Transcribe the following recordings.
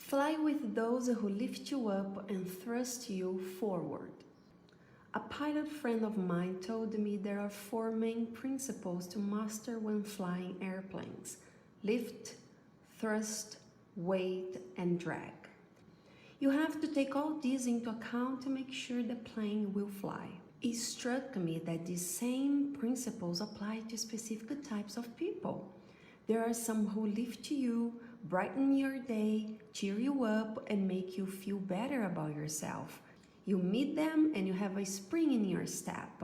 Fly with those who lift you up and thrust you forward. A pilot friend of mine told me there are 4 main principles to master when flying airplanes: lift, thrust, weight, and drag. You have to take all these into account to make sure the plane will fly. It struck me that these same principles apply to specific types of people. There are some who lift you, brighten your day, cheer you up, and make you feel better about yourself. You meet them and you have a spring in your step.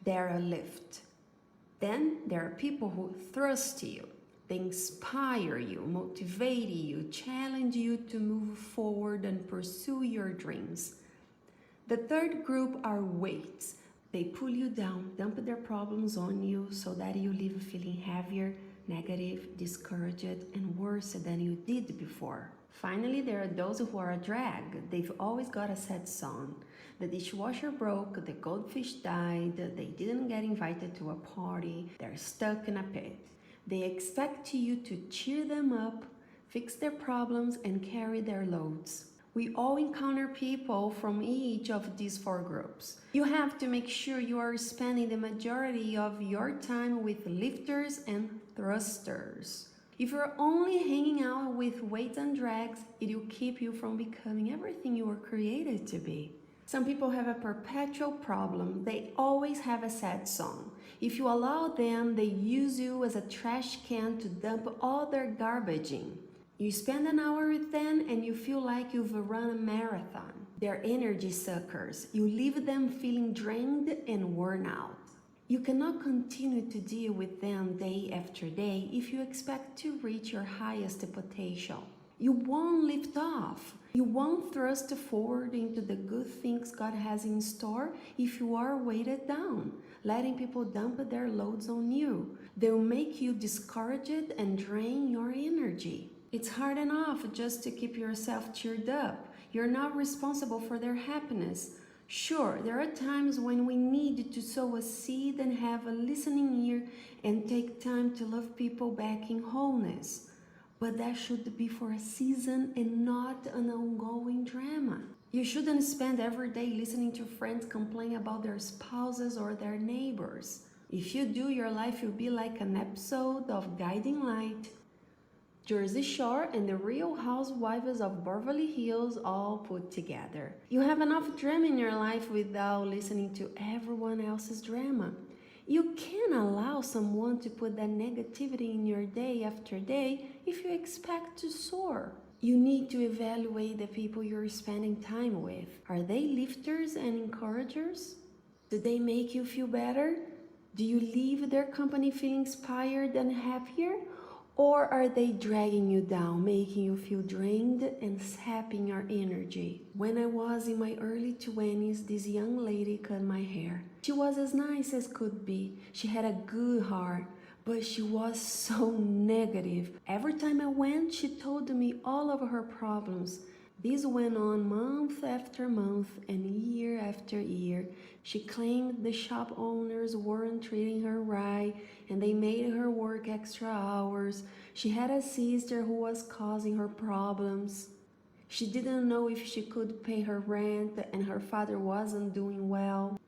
They're a lift. Then there are people who thrust you. They inspire you, motivate you, challenge you to move forward and pursue your dreams. The third group are weights. They pull you down, dump their problems on you so that you leave feeling heavier, negative, discouraged, and worse than you did before. Finally, there are those who are a drag. They've always got a sad song. The dishwasher broke, the goldfish died, they didn't get invited to a party, they're stuck in a pit. They expect you to cheer them up, fix their problems, and carry their loads. We all encounter people from each of these 4 groups. You have to make sure you are spending the majority of your time with lifters and thrusters. If you're only hanging out with weights and drags, it will keep you from becoming everything you were created to be. Some people have a perpetual problem. They always have a sad song. If you allow them, they use you as a trash can to dump all their garbage in. You spend an hour with them and you feel like you've run a marathon. They're energy suckers. You leave them feeling drained and worn out. You cannot continue to deal with them day after day if you expect to reach your highest potential. You won't lift off. You won't thrust forward into the good things God has in store if you are weighted down, letting people dump their loads on you. They'll make you discouraged and drain your energy. It's hard enough just to keep yourself cheered up. You're not responsible for their happiness. Sure, there are times when we need to sow a seed and have a listening ear and take time to love people back in wholeness. But that should be for a season and not an ongoing drama. You shouldn't spend every day listening to friends complain about their spouses or their neighbors. If you do, your life will be like an episode of Guiding Light, Jersey Shore, and the Real Housewives of Beverly Hills all put together. You have enough drama in your life without listening to everyone else's drama. You can't allow someone to put that negativity in your day after day if you expect to soar. You need to evaluate the people you're spending time with. Are they lifters and encouragers? Do they make you feel better? Do you leave their company feeling inspired and happier? Or are they dragging you down, making you feel drained and sapping your energy? When I was in my early 20s, this young lady cut my hair. She was as nice as could be. She had a good heart, but she was so negative. Every time I went, she told me all of her problems. This went on month after month and year after year. She claimed the shop owners weren't treating her right and they made her work extra hours. She had a sister who was causing her problems. She didn't know if she could pay her rent and her father wasn't doing well.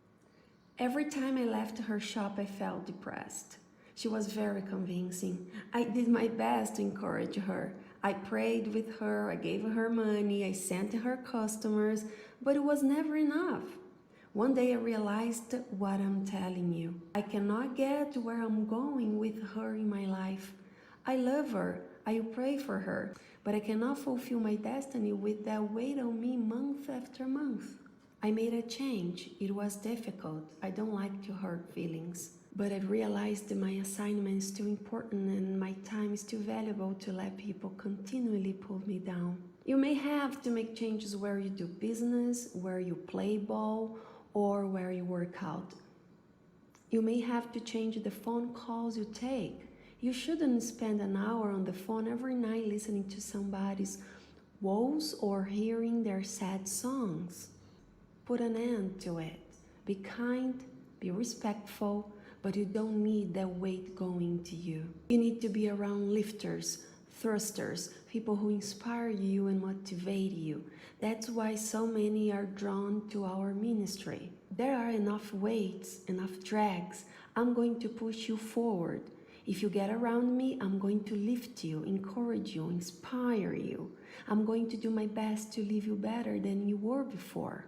Every time I left her shop, I felt depressed. She was very convincing. I did my best to encourage her. I prayed with her, I gave her money, I sent her customers, but it was never enough. One day I realized what I'm telling you. I cannot get to where I'm going with her in my life. I love her, I pray for her, but I cannot fulfill my destiny with that weight on me month after month. I made a change. It was difficult. I don't like to hurt feelings. But I realized that my assignment is too important and my time is too valuable to let people continually pull me down. You may have to make changes where you do business, where you play ball, or where you work out. You may have to change the phone calls you take. You shouldn't spend an hour on the phone every night listening to somebody's woes or hearing their sad songs. Put an end to it. Be kind, be respectful, but you don't need that weight going to you. You need to be around lifters, thrusters, people who inspire you and motivate you. That's why so many are drawn to our ministry. There are enough weights, enough drags. I'm going to push you forward. If you get around me, I'm going to lift you, encourage you, inspire you. I'm going to do my best to leave you better than you were before.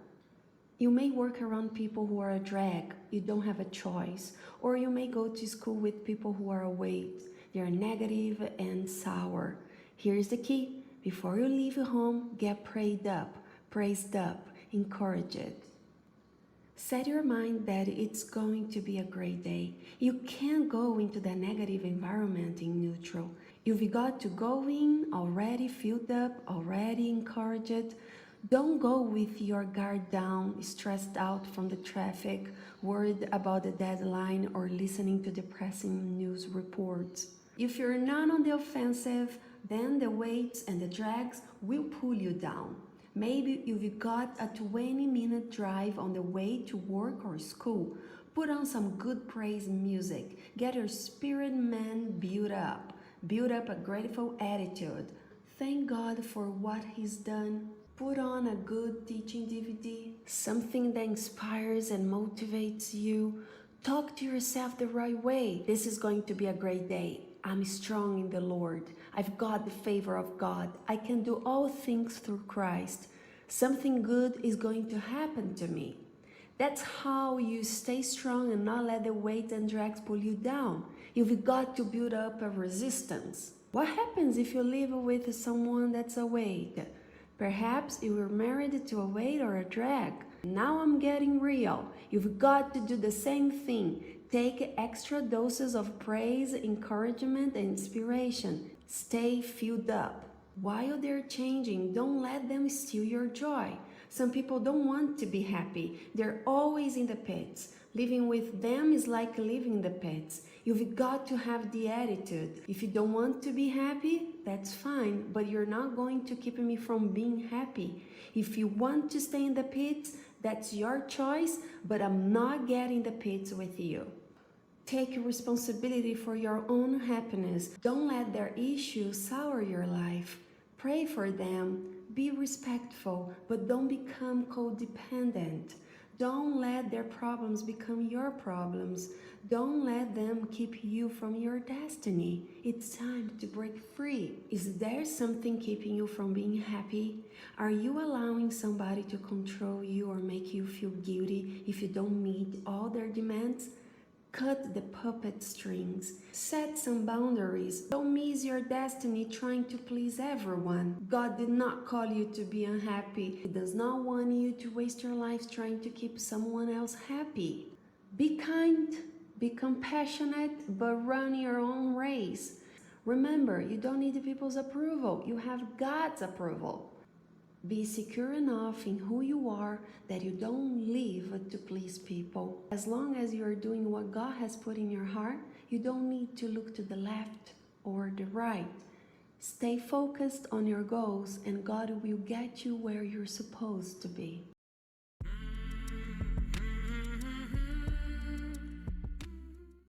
You may work around people who are a drag, you don't have a choice, or you may go to school with people who are a weight. They are negative and sour. Here's the key. Before you leave home, get prayed up, praised up, encouraged. Set your mind that it's going to be a great day. You can't go into that negative environment in neutral. You've got to go in already filled up, already encouraged. Don't go with your guard down, stressed out from the traffic, worried about the deadline, or listening to depressing news reports. If you're not on the offensive, then the weights and the drags will pull you down. Maybe you've got a 20-minute drive on the way to work or school. Put on some good praise music. Get your spirit man built up. Build up a grateful attitude. Thank God for what He's done. Put on a good teaching DVD, something that inspires and motivates you. Talk to yourself the right way. This is going to be a great day. I'm strong in the Lord. I've got the favor of God. I can do all things through Christ. Something good is going to happen to me. That's how you stay strong and not let the weight and drags pull you down. You've got to build up a resistance. What happens if you live with someone that's a weight? Perhaps you were married to a weight or a drag. Now I'm getting real. You've got to do the same thing. Take extra doses of praise, encouragement, and inspiration. Stay filled up. While they're changing, don't let them steal your joy. Some people don't want to be happy. They're always in the pits. Living with them is like living in the pits. You've got to have the attitude. If you don't want to be happy, that's fine, but you're not going to keep me from being happy. If you want to stay in the pits, that's your choice, but I'm not getting the pits with you. Take responsibility for your own happiness. Don't let their issues sour your life. Pray for them. Be respectful, but don't become codependent. Don't let their problems become your problems. Don't let them keep you from your destiny. It's time to break free. Is there something keeping you from being happy? Are you allowing somebody to control you or make you feel guilty if you don't meet all their demands? Cut the puppet strings. Set some boundaries. Don't miss your destiny trying to please everyone. God did not call you to be unhappy. He does not want you to waste your life trying to keep someone else happy. Be kind, be compassionate, but run your own race. Remember, you don't need people's approval. You have God's approval. Be secure enough in who you are that you don't live to please people. As long as you are doing what God has put in your heart, you don't need to look to the left or the right. Stay focused on your goals and God will get you where you're supposed to be.